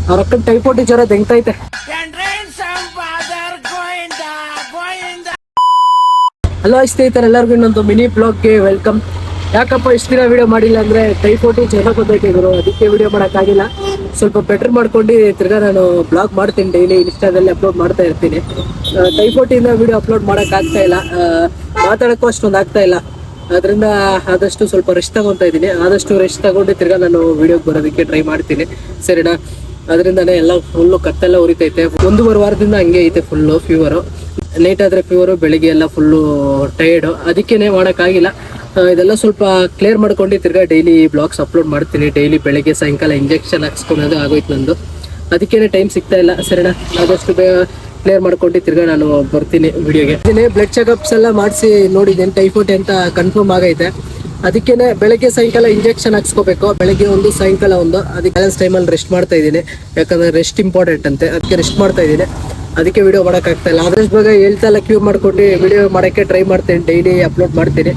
ಅವ್ರ ಅಕ್ಕನ ಟೈಫಾಯ್ಡ್ ಜ್ವರ ತೆಂಗ್ತೈತೆ. ಹಲೋ ಸ್ನೇಹಿತರೆ, ಎಲ್ಲರಿಗೂ ಇನ್ನೊಂದು ಮಿನಿ ಬ್ಲಾಗ್ಗೆ ವೆಲ್ಕಮ್. ಯಾಕಪ್ಪ ಇಷ್ಟು ದಿನ ವಿಡಿಯೋ ಮಾಡಿಲ್ಲ ಅಂದರೆ ಟೈಫಾಯ್ಡ್ ಜ್ವರ ಬಂದೈತೆ ಗುರು, ಅದಕ್ಕೆ ವಿಡಿಯೋ ಮಾಡೋಕ್ಕಾಗಿಲ್ಲ. ಸ್ವಲ್ಪ ಬೆಟರ್ ಮಾಡ್ಕೊಂಡು ತಿರ್ಗಾ ನಾನು ಬ್ಲಾಗ್ ಮಾಡ್ತೀನಿ, ಡೈಲಿ ಇನ್ಸ್ಟಾದಲ್ಲಿ ಅಪ್ಲೋಡ್ ಮಾಡ್ತಾ ಇರ್ತೀನಿ. ಟೈಫಾಯ್ಡಿಂದ ವಿಡಿಯೋ ಅಪ್ಲೋಡ್ ಮಾಡೋಕ್ಕಾಗ್ತಾ ಇಲ್ಲ, ಮಾತಾಡೋಕ್ಕೂ ಅಷ್ಟೊಂದು ಆಗ್ತಾ ಇಲ್ಲ. ಅದರಿಂದ ಆದಷ್ಟು ಸ್ವಲ್ಪ ರೆಸ್ಟ್ ತಗೊತಾ ಇದ್ದೀನಿ. ಆದಷ್ಟು ರೆಸ್ಟ್ ತಗೊಂಡು ತಿರ್ಗಾ ನಾನು ವಿಡಿಯೋಗೆ ಬರೋದಕ್ಕೆ ಟ್ರೈ ಮಾಡ್ತೀನಿ, ಸರಿನಾ? ಅದರಿಂದನೇ ಎಲ್ಲ ಫುಲ್ಲು ಕತ್ತೆಲ್ಲ ಉರಿತೈತೆ. 1.5 ವಾರದಿಂದ ಹಂಗೆ ಐತೆ ಫುಲ್ಲು ಫೀವರು. ನೈಟ್ ಆದರೆ ಫೀವರು, ಬೆಳಿಗ್ಗೆ ಎಲ್ಲ ಫುಲ್ಲು ಟಯರ್ಡು, ಅದಕ್ಕೇ ಮಾಡೋಕ್ಕಾಗಿಲ್ಲ. ಇದೆಲ್ಲ ಸ್ವಲ್ಪ ಕ್ಲಿಯರ್ ಮಾಡ್ಕೊಂಡು ತಿರ್ಗಾ ಡೈಲಿ ಬ್ಲಾಗ್ಸ್ ಅಪ್ಲೋಡ್ ಮಾಡ್ತೀನಿ. ಡೈಲಿ ಬೆಳಗ್ಗೆ ಸಾಯಂಕಾಲ ಇಂಜೆಕ್ಷನ್ ಹಾಕ್ಸ್ಕೊಳೋದು ಆಗೋಯ್ತು ನಂದು, ಅದಕ್ಕೇ ಟೈಮ್ ಸಿಗ್ತಾ ಇಲ್ಲ, ಸರಿನಾ? ಆದಷ್ಟು ಕ್ಲಿಯರ್ ಮಾಡ್ಕೊಂಡು ತಿರ್ಗಾ ನಾನು ಬರ್ತೀನಿ ವಿಡಿಯೋಗೆ. ಬ್ಲಡ್ ಚೆಕಪ್ಸ್ ಎಲ್ಲ ಮಾಡಿಸಿ ನೋಡಿದ್ದೇನೆ, ಟೈಫಾಯ್ಡ್ ಅಂತ ಕನ್ಫರ್ಮ್ ಆಗೈತೆ. ಅದಕ್ಕೇನೆ ಬೆಳಗ್ಗೆ ಸಾಯಂಕಾಲ ಇಂಜೆಕ್ಷನ್ ಹಾಕ್ಸ್ಕೋಬೇಕು, ಬೆಳಗ್ಗೆ ಒಂದು ಸಾಯಂಕಾಲ ಒಂದು. ಅದಕ್ಕೆ ಬ್ಯಾಲೆನ್ಸ್ ಟೈಮಲ್ಲಿ ರೆಸ್ಟ್ ಮಾಡ್ತಾ ಇದ್ದೀನಿ, ಯಾಕಂದರೆ ರೆಸ್ಟ್ ಇಂಪಾರ್ಟೆಂಟ್ ಅಂತೆ, ಅದಕ್ಕೆ ರೆಸ್ಟ್ ಮಾಡ್ತಾ ಇದ್ದೀನಿ. ಅದಕ್ಕೆ ವಿಡಿಯೋ ಮಾಡೋಕ್ಕಾಗ್ತಾ ಇಲ್ಲ. ಆದಷ್ಟು ಬೇಗ ಹೇಳ್ತಾ ಎಲ್ಲ ಕ್ಯೂರ್ ಮಾಡ್ಕೊಂಡು ವಿಡಿಯೋ ಮಾಡೋಕ್ಕೆ ಟ್ರೈ ಮಾಡ್ತೀನಿ, ಡೈಲಿ ಅಪ್ಲೋಡ್ ಮಾಡ್ತೀನಿ.